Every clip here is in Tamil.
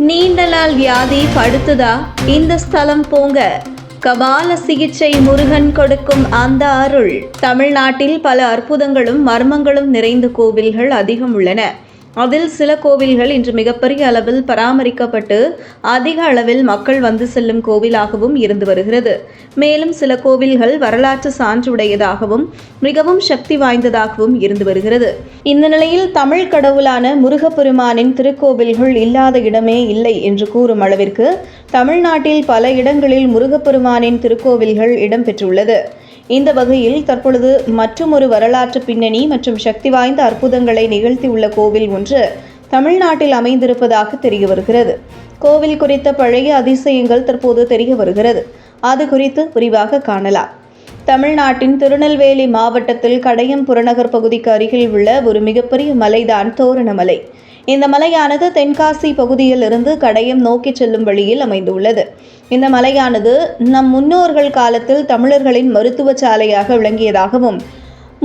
நீண்ட நாள் வியாதி படுத்துதா? இந்த ஸ்தலம் போங்க. கபால சிகிச்சை முருகன் கொடுக்கும் அந்த அருள். தமிழ்நாட்டில் பல அற்புதங்களும் மர்மங்களும் நிறைந்த கோவில்கள் அதிகம் உள்ளன. அதில் சில கோவில்கள் இன்று மிகப்பெரிய அளவில் பராமரிக்கப்பட்டு அதிக அளவில் மக்கள் வந்து செல்லும் கோவிலாகவும் இருந்து வருகிறது. மேலும் சில கோவில்கள் வரலாற்று சான்றுடையதாகவும் மிகவும் சக்தி வாய்ந்ததாகவும் இருந்து வருகிறது. இந்த நிலையில் தமிழ் கடவுளான முருகப்பெருமானின் திருக்கோவில்கள் இல்லாத இடமே இல்லை என்று கூறும் அளவிற்கு தமிழ்நாட்டில் பல இடங்களில் முருகப்பெருமானின் திருக்கோவில்கள் இடம்பெற்றுள்ளது. இந்த வகையில் தற்பொழுது மற்றுமொரு வரலாற்று பின்னணி மற்றும் சக்தி வாய்ந்த அற்புதங்களை நிகழ்த்தியுள்ள கோவில் ஒன்று தமிழ்நாட்டில் அமைந்திருப்பதாக தெரிய வருகிறது. கோவில் குறித்த பழைய அதிசயங்கள் தற்போது தெரிய வருகிறது. அது குறித்து விரிவாக காணலாம். தமிழ்நாட்டின் திருநெல்வேலி மாவட்டத்தில் கடையம் புறநகர் பகுதிக்கு அருகில் உள்ள ஒரு மிகப்பெரிய மலைதான் தோரணமலை. இந்த மலையானது தென்காசி பகுதியில் இருந்து கடையம் நோக்கி செல்லும் வழியில் அமைந்துள்ளது. இந்த மலையானது நம் முன்னோர்கள் காலத்தில் தமிழர்களின் மருத்துவ சாலையாக விளங்கியதாகவும்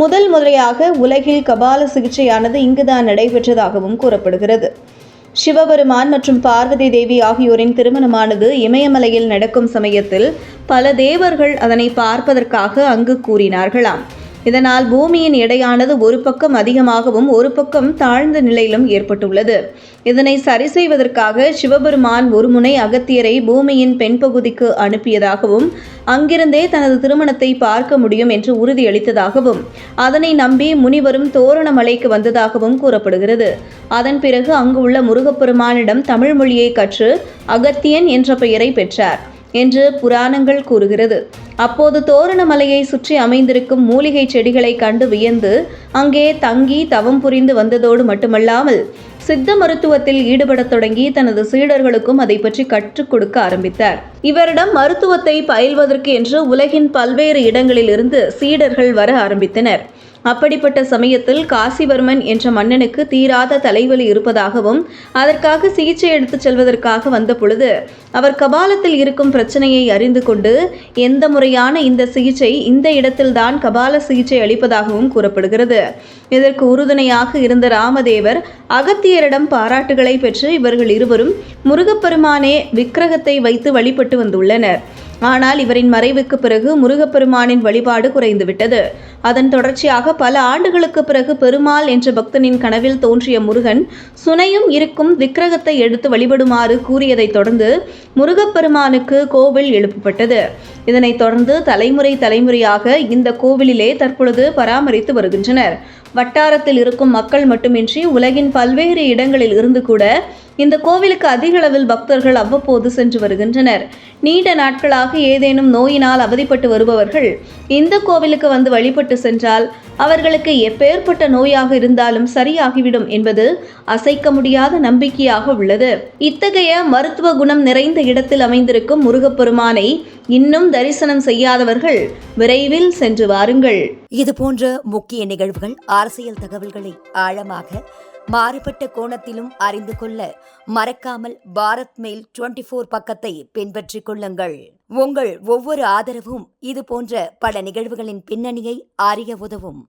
முதல் முறையாக உலகில் கபால சிகிச்சையானது இங்குதான் நடைபெற்றதாகவும் கூறப்படுகிறது. சிவபெருமான் மற்றும் பார்வதி தேவி ஆகியோரின் திருமணமானது இமயமலையில் நடக்கும் சமயத்தில் பல தேவர்கள் அதனை பார்ப்பதற்காக அங்கு கூறினார்களாம். இதனால் பூமியின் எடையானது ஒரு பக்கம் அதிகமாகவும் ஒரு பக்கம் தாழ்ந்த நிலையிலும் ஏற்பட்டுள்ளது. இதனை சரி செய்வதற்காக சிவபெருமான் ஒரு முனை அகத்தியரை பூமியின் பெண்பகுதிக்கு அனுப்பியதாகவும் அங்கிருந்தே தனது திருமணத்தை பார்க்க முடியும் என்று உறுதியளித்ததாகவும் அதனை நம்பி முனிவரும் தோரணமலைக்கு வந்ததாகவும் கூறப்படுகிறது. அதன் பிறகு அங்கு உள்ள முருகப்பெருமானிடம் தமிழ் மொழியை கற்று அகத்தியன் என்ற பெயரை பெற்றார் என்று புராணங்கள் கூறுகிறது. அப்போது தோரணமலையை சுற்றி அமைந்திருக்கும் மூலிகை செடிகளை கண்டு வியந்து அங்கே தங்கி தவம் புரிந்து வந்ததோடு மட்டுமல்லாமல் சித்த மருத்துவத்தில் ஈடுபடத் தொடங்கி தனது சீடர்களுக்கும் அதை பற்றி கற்றுக் கொடுக்க ஆரம்பித்தார். இவரிடம் மருத்துவத்தை பயில்வதற்கு என்று உலகின் பல்வேறு இடங்களிலிருந்து சீடர்கள் வர ஆரம்பித்தனர். அப்படிப்பட்ட சமயத்தில் காசிவர்மன் என்ற மன்னனுக்கு தீராத தலைவலி இருப்பதாகவும் அதற்காக சிகிச்சை எடுத்துச் செல்வதற்காக வந்த பொழுது அவர் கபாலத்தில் இருக்கும் பிரச்சனையை அறிந்து கொண்டு எந்த முறையான இந்த சிகிச்சை இந்த இடத்தில்தான் கபால சிகிச்சை அளிப்பதாகவும் கூறப்படுகிறது. இதற்கு உறுதுணையாக இருந்த ராமதேவர் அகத்தியரிடம் பாராட்டுகளை பெற்று இவர்கள் இருவரும் முருகப்பெருமானே விக்கிரகத்தை வைத்து வழிபட்டு வந்துள்ளனர். ஆனால் இவரின் மறைவுக்கு பிறகு முருகப்பெருமானின் வழிபாடு குறைந்துவிட்டது. அதன் தொடர்ச்சியாக பல ஆண்டுகளுக்கு பிறகு பெருமாள் என்ற பக்தனின் கனவில் தோன்றிய முருகன் சுனையும் இருக்கும் விக்கிரகத்தை எடுத்து வழிபடுமாறு கூறியதைத் தொடர்ந்து முருகப்பெருமானுக்கு கோவில் எழுப்பப்பட்டது. இதனைத் தொடர்ந்து தலைமுறையாக இந்த கோவிலிலே தற்பொழுது பராமரித்து வருகின்றனர். வட்டாரத்தில் இருக்கும் மக்கள் மட்டுமின்றி உலகின் பல்வேறு இடங்களில் இருந்து கூட இந்த கோவிலுக்கு அதிக அளவில் பக்தர்கள் அவ்வப்போது சென்று வருகின்றனர். நீண்ட நாட்களாக ஏதேனும் நோயினால் அவதிப்பட்டு வருபவர்கள் இந்த கோவிலுக்கு வந்து வழிபட்டு சென்றால் அவர்களுக்கு எப்பேற்பட்ட நோயாக இருந்தாலும் சரியாகிவிடும் என்பது அசைக்க முடியாத நம்பிக்கையாக உள்ளது. இத்தகைய மருத்துவ குணம் நிறைந்த இடத்தில் அமைந்திருக்கும் முருகப்பெருமானை இன்னும் தரிசனம் செய்யாதவர்கள் விரைவில் சென்று வாருங்கள். இது போன்ற முக்கிய நிகழ்வுகள், அரசியல் தகவல்களை ஆழமாக மாறுபட்ட கோணத்திலும் அறிந்து கொள்ள மறக்காமல் பாரத் மெயில் 24 பக்கத்தை பின்பற்றிக் கொள்ளுங்கள். உங்கள் ஒவ்வொரு ஆதரவும் இது போன்ற பல நிகழ்வுகளின் பின்னணியை அறிய உதவும்.